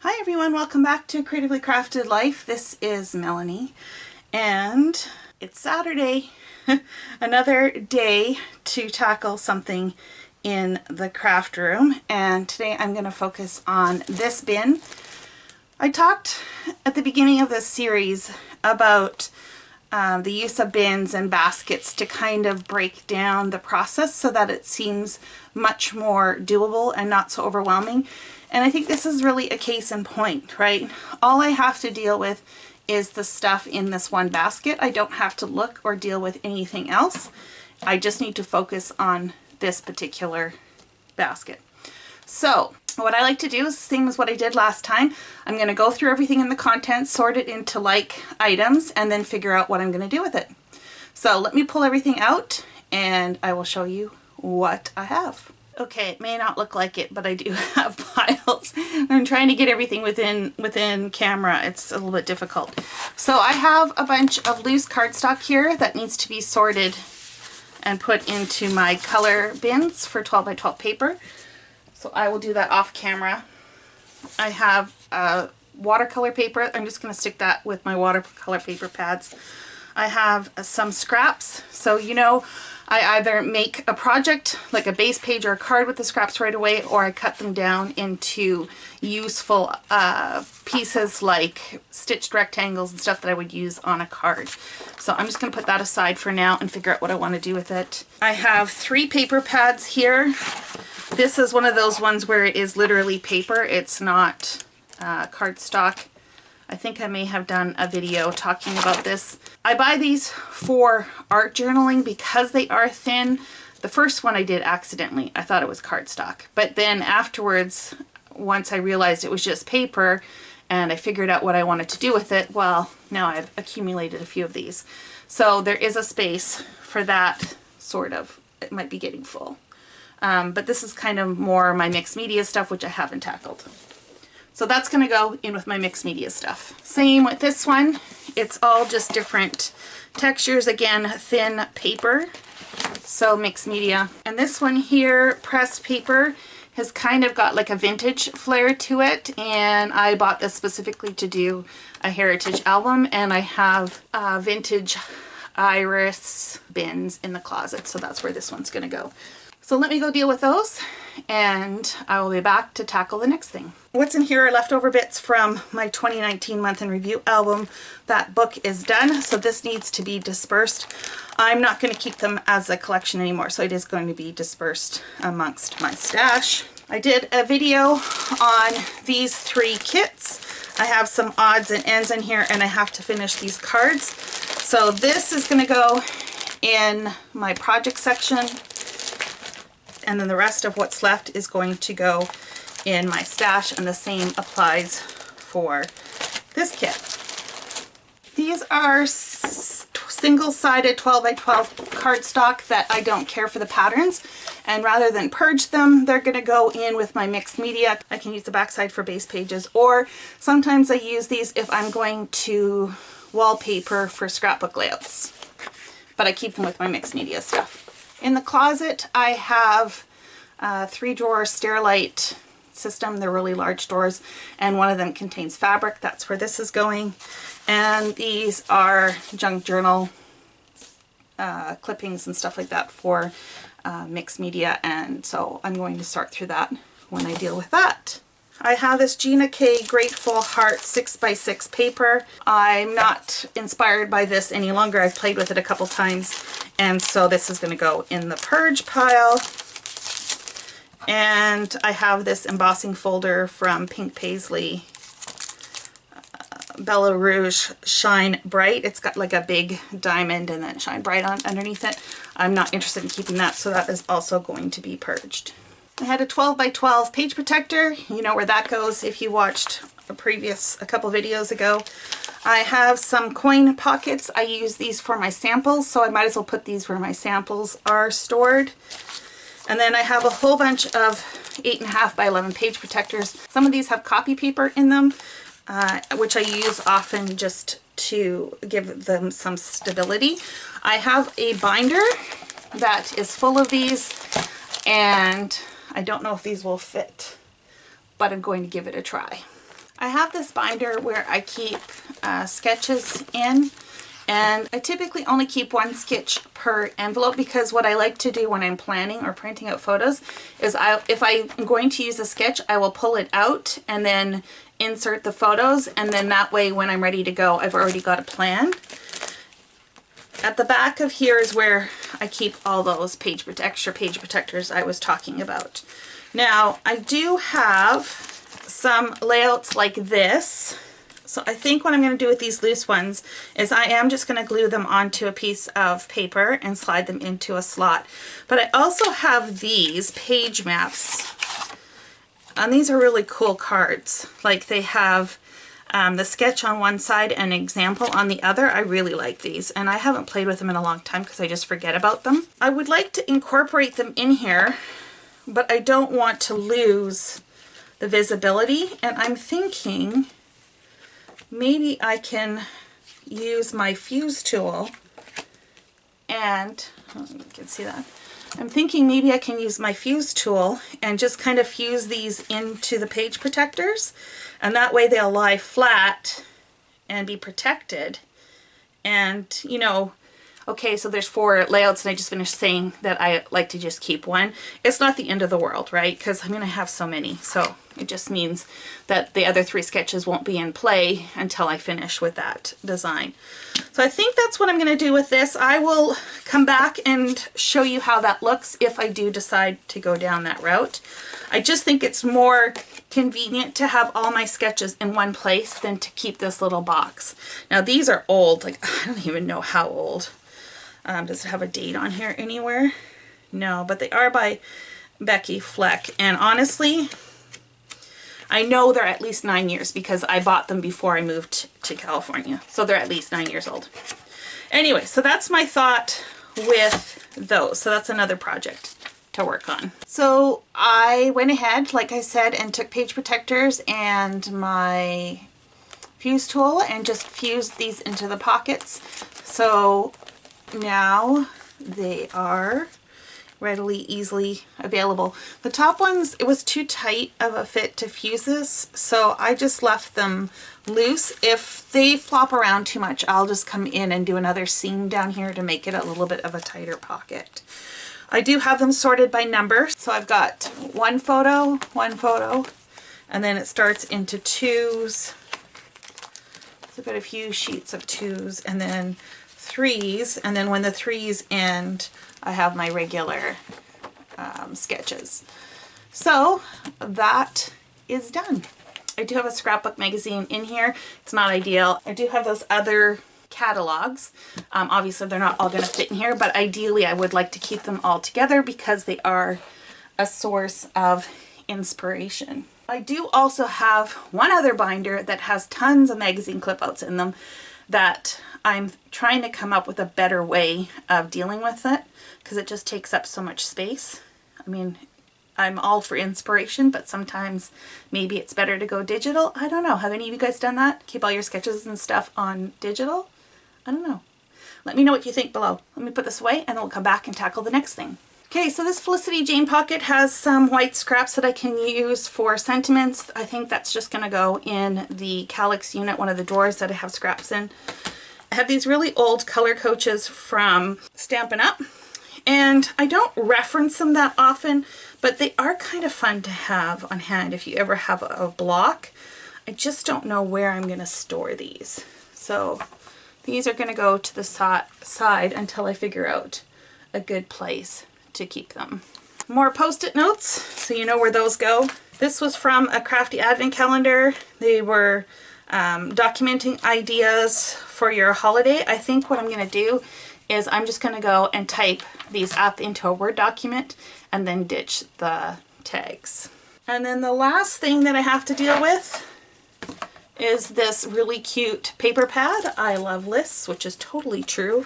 Hi everyone, welcome back to Creatively Crafted Life. This is Melanie and it's Saturday. Another day to tackle something in the craft room, and today I'm going to focus on this bin. I talked at the beginning of this series about the use of bins and baskets to kind of break down the process so that it seems much more doable and not so overwhelming. And I think this is really a case in point, right? All I have to deal with is the stuff in this one basket. I don't have to look or deal with anything else. I just need to focus on this particular basket. So what I like to do is the same as what I did last time. I'm going to go through everything in the contents, sort it into like items, and then figure out what I'm going to do with it. So let me pull everything out and I will show you what I have. Okay, it may not look like it, but I do have piles. I'm trying to get everything within camera. It's a little bit difficult. So I have a bunch of loose cardstock here that needs to be sorted and put into my color bins for 12 by 12 paper. So I will do that off camera. I have watercolor paper. I'm just going to stick that with my watercolor paper pads. I have some scraps. So you know, I either make a project like a base page or a card with the scraps right away, or I cut them down into useful pieces like stitched rectangles and stuff that I would use on a card. So I'm just going to put that aside for now and figure out what I want to do with it. I have 3 paper pads here. This is one of those ones where it is literally paper. It's not cardstock. I think I may have done a video talking about this. I buy these for art journaling because they are thin. The first one I did accidentally. I thought it was cardstock. But then afterwards, once I realized it was just paper and I figured out what I wanted to do with it, well, now I've accumulated a few of these. So there is a space for that, sort of. It might be getting full. But this is kind of more my mixed media stuff, which I haven't tackled. So that's going to go in with my mixed media stuff. Same with this one. It's all just different textures. Again, thin paper. So mixed media. And this one here, pressed paper, has kind of got like a vintage flair to it. And I bought this specifically to do a heritage album. And I have vintage iris bins in the closet. So that's where this one's going to go. So let me go deal with those and I will be back to tackle the next thing. What's in here are leftover bits from my 2019 month in review album. That book is done, so this needs to be dispersed. I'm not going to keep them as a collection anymore, so it is going to be dispersed amongst my stash. I did a video on these 3 kits. I have some odds and ends in here and I have to finish these cards. So this is going to go in my project section. And then the rest of what's left is going to go in my stash, and the same applies for this kit. These are single-sided 12 by 12 cardstock that I don't care for the patterns, and rather than purge them, they're going to go in with my mixed media. I can use the backside for base pages, or sometimes I use these if I'm going to wallpaper for scrapbook layouts, but I keep them with my mixed media stuff. In the closet, I have a 3-drawer Sterilite system. They're really large drawers, and one of them contains fabric. That's where this is going. And these are junk journal clippings and stuff like that for mixed media, and so I'm going to sort through that when I deal with that. I have this Gina K Grateful Heart 6x6 paper. I'm not inspired by this any longer. I've played with it a couple times, and so this is going to go in the purge pile. And I have this embossing folder from Pink Paisley, Bella Rouge Shine Bright. It's got like a big diamond and then Shine Bright on underneath it. I'm not interested in keeping that, so that is also going to be purged. I had a 12 by 12 page protector. You know where that goes if you watched a couple videos ago. I have some coin pockets. I use these for my samples, so I might as well put these where my samples are stored. And then I have a whole bunch of 8.5 by 11 page protectors. Some of these have copy paper in them, which I use often just to give them some stability. I have a binder that is full of these, and I don't know if these will fit, but I'm going to give it a try. I have this binder where I keep sketches in, and I typically only keep one sketch per envelope because what I like to do when I'm planning or printing out photos is if I'm going to use a sketch, I will pull it out and then insert the photos, and then that way when I'm ready to go, I've already got a plan. At the back of here is where I keep all those extra page protectors I was talking about. Now, I do have some layouts like this. So I think what I'm going to do with these loose ones is I am just going to glue them onto a piece of paper and slide them into a slot. But I also have these page maps. And these are really cool cards. Like they have the sketch on one side and an example on the other. I really like these, and I haven't played with them in a long time because I just forget about them. I would like to incorporate them in here, but I don't want to lose the visibility, and I'm thinking maybe I can use my fuse tool and, you can see that, I'm thinking maybe I can use my fuse tool and just kind of fuse these into the page protectors, and that way they'll lie flat and be protected. And you know, okay, so there's 4 layouts and I just finished saying that I like to just keep one. It's not the end of the world, right? Because I'm going to have so many. So it just means that the other 3 sketches won't be in play until I finish with that design. So I think that's what I'm going to do with this. I will come back and show you how that looks if I do decide to go down that route. I just think it's more convenient to have all my sketches in one place than to keep this little box. Now these are old, like I don't even know how old. Does it have a date on here anywhere? No, but they are by Becky Fleck. And honestly, I know they're at least 9 years because I bought them before I moved to California. So they're at least 9 years old. Anyway, so that's my thought with those. So that's another project to work on. So I went ahead, like I said, and took page protectors and my fuse tool and just fused these into the pockets. So now they are readily, easily available. The top ones, it was too tight of a fit to fuse this, so I just left them loose. If they flop around too much, I'll just come in and do another seam down here to make it a little bit of a tighter pocket. I do have them sorted by number, so I've got one photo, and then it starts into 2s. So I've got a few sheets of 2s, and then 3s, and then when the 3s end, I have my regular sketches. So that is done. I do have a scrapbook magazine in here. It's not ideal. I do have those other catalogs. Obviously they're not all going to fit in here, but ideally I would like to keep them all together because they are a source of inspiration. I do also have one other binder that has tons of magazine clip outs in them that I'm trying to come up with a better way of dealing with it because it just takes up so much space. I mean, I'm all for inspiration, but sometimes maybe it's better to go digital. I don't know. Have any of you guys done that? Keep all your sketches and stuff on digital? I don't know. Let me know what you think below. Let me put this away and then we'll come back and tackle the next thing. Okay, so this Felicity Jane pocket has some white scraps that I can use for sentiments. I think that's just going to go in the calyx unit, one of the drawers that I have scraps in. I have these really old color coaches from Stampin' Up! And I don't reference them that often, but they are kind of fun to have on hand if you ever have a block. I just don't know where I'm going to store these. So these are going to go to the side until I figure out a good place to keep them. More post-it notes, so you know where those go. This was from a Crafty Advent Calendar. They were documenting ideas for your holiday. I think what I'm going to do is I'm just going to go and type these up into a Word document and then ditch the tags. And then the last thing that I have to deal with is this really cute paper pad. I love lists, which is totally true.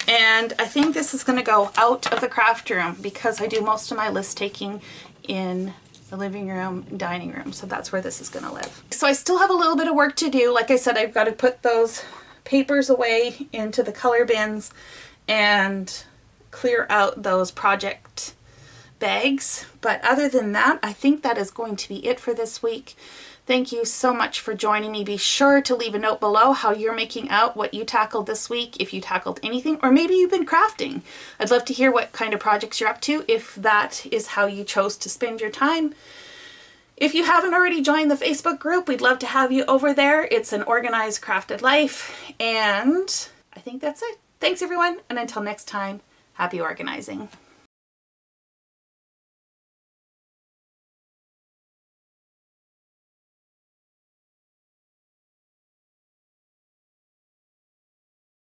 And I think this is going to go out of the craft room because I do most of my list taking in the living room, dining room. So that's where this is going to live. So I still have a little bit of work to do. Like I said, I've got to put those papers away into the color bins and clear out those project bags. But other than that, I think that is going to be it for this week. Thank you so much for joining me. Be sure to leave a note below how you're making out what you tackled this week, if you tackled anything, or maybe you've been crafting. I'd love to hear what kind of projects you're up to, if that is how you chose to spend your time. If you haven't already joined the Facebook group, we'd love to have you over there. It's an organized, crafted life. And I think that's it. Thanks everyone, and until next time, happy organizing.